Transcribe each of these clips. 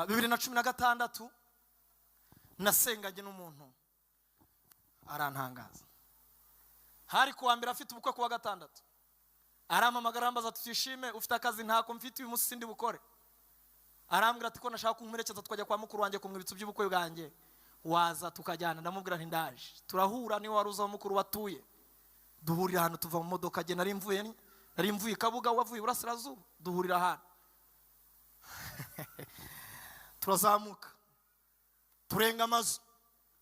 2016 nasenganye n'umuntu arantangaza. Hari kuwa mbere afite ubukwe kuwa gatandatu, arampamagara ambaza tutishime ufite akazi ntako mfite uyu munsi sindi bukore. Arambwira ati ko nashaka kumperekeza tukajya kwa mukuru wanjye kumwibitsa by'ubukwe bwanjye, waza tukajyana. Ndamubwira nti ndaje. Turahura, ni wari uza mukuru watuye, duhurira ahantu tuva mu modoka. Je nari mvuye Kabuga, wavuye Burasirazuba, duhurira ahantu turazamuka turenga amazu,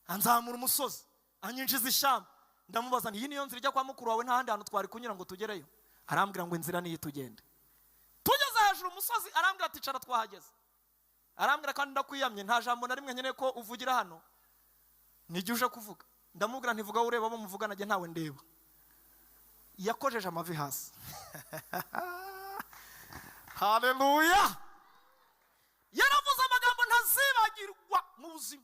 anzamura umusozi anyinjiza ishyamba. Ndamubaza nti iyi niyo nzira ijya kwa mukuru wawe, nta handi hantu twari kunyura ngo tugereyo? Arambwira ngo inzira niyi tugende. Tugeze hejuru umusozi arambwira ati cara twahageze. Arambwira kandi ndakwiyamye nta jambo na rimwe nkeneye ko uvugira hano, nijye uje kuvuga. Ndamubwira ntivuga ureba abo muvugana, nge ntawe ndeba. Yakojeje amavi hasi. Haleluya. Yaravuze amagambo ntazibagirwa mu buzima.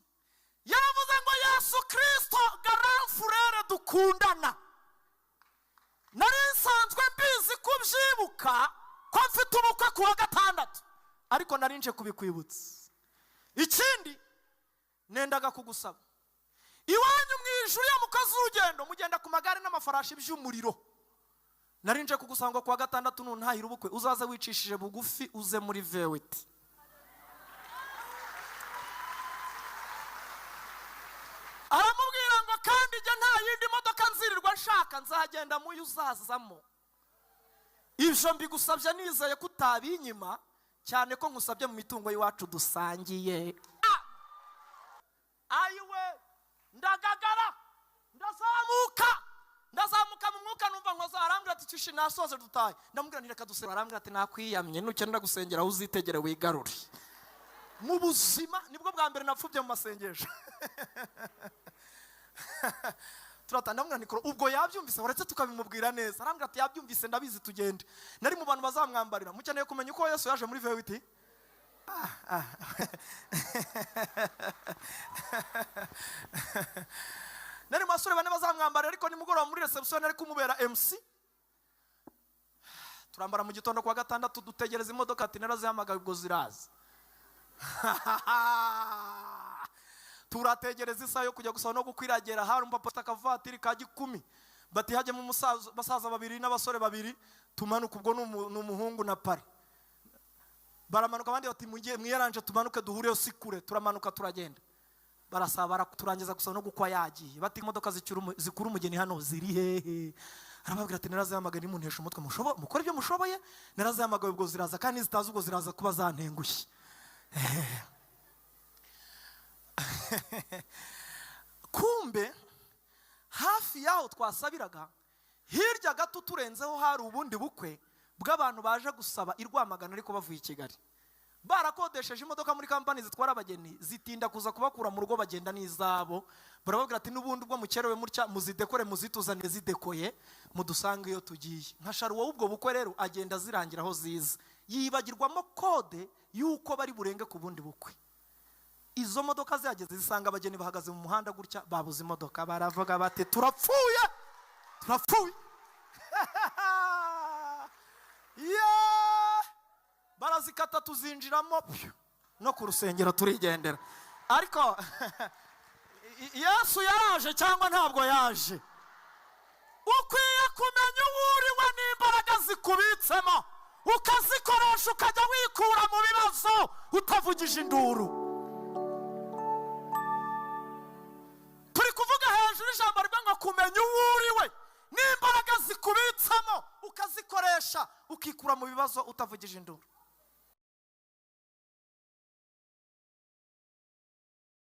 Yaravuze ngo Yesu Kristo grand frère dukundana. Nari nsanzwe mbizi kubyibuka ko mfite ubukwe kuwa gatandatu, ariko nari nje kubikwibutsa. Ikindi nendaga kugusaba, iwanyu mu ijuru ya mukazi urugendo mugenda ku magare n'amafarashi by'umuriro. Nari nje kugusanga kuwa gatandatu nuntahira ubukwe uzaze wicishije bugufi uze muri vewiti. Aramubwira ngo kandi je nta yindi modoka nzirirwa nshaka, nzagenda muyo uzazamo. Ibyo mbigusabye nizeye ko utabinyima, cyane ko nkusabye mu mitungo y'iwacu dusangiye. Ayiwe ndagagara, ndazamuka mu mwuka numva nkoza. Arambwira ati cishi nasoze dutaye. Ndamubwira nireka dusera. Arambwira ati nakwiyamye nukenera gusengera uzitegere wigarure. Mu buzima nibwo bwa mbere napfubye mu masengesho. Turatandamwe nikoro ubwo yabyumvise waretse tukabimubwira neza. Arambwira ati yabyumvise ndabizi tugende. Nari mu bantu bazamwambarira. Mukeneye kumenya uko Yesu yaje muri vewiti. Nari masore bane bazamwambarira, ariko nimugoroba muri reception nari kumubera MC. Turambara mu gitondo kwa gatandatu dutegereza imodoka, ati narazihamagaye ubwo ziraza. Turategereza isaha yo kujya gusaba no gukwiragera. Hari umupapa akavatiri ka 10 bati hajye mu basaza babiri n'abasore babiri, tumanuka. Ubwo n'umuhungu na pari baramanuka, abandi bati mugiye mwiyaranje tumanuke duhuriyo sikure. Turamanuka turagenda, barasaba turangiza gusaba no gukwa yagiye. Bati imodoka zikura umugeni hano ziri hehe? Arababwira ati narazahamagaye nimuntesha umutwe, mukora ibyo mushoboye. Narazahamagaye ubwo ziraza, kandi zitazi ubwo ziraza kuba zantengushye. Kumbe hafi yaho twasabiraga, hirya gato turenzeho hari ubundi bukwe bw'abantu baje gusaba i Rwamagana ariko bavuye i Kigali. Barakodesheje imodoka muri kampani zitwara abageni, zitinda kuza kubakura mu rugo bagenda n'izabo. Barababwira ati n'ubundi ubwo mukerewe mutya muzidekore, muzituzanire zidekoye, mudusange iyo tugiye. Nka sharuwa ubwo bukwe rero agenda zirangira aho ziza, yibagirwamo kode yuko bari burenge ku bundi bukwe. Izo modoka zihageze zisanga abageni bahagaze mu muhanda gutya, babuze imodoka. Baravuga bati turapfuye. Barazikata tuzinjiramo no ku rusengero turigendera. Ariko Yesu yaraje cyangwa ntabwo yaje? Ukwiye kumenya uriwe n'imbaraga zikubitsemo, ukazikoresha ukajya wikura mu bibazo utavugije induru. Turi kuvuga hejuru ijambo rivuga kumenya uriwe n'imbaraga zikubitsemo, ukazikoresha ukikura mu bibazo utavugije induru.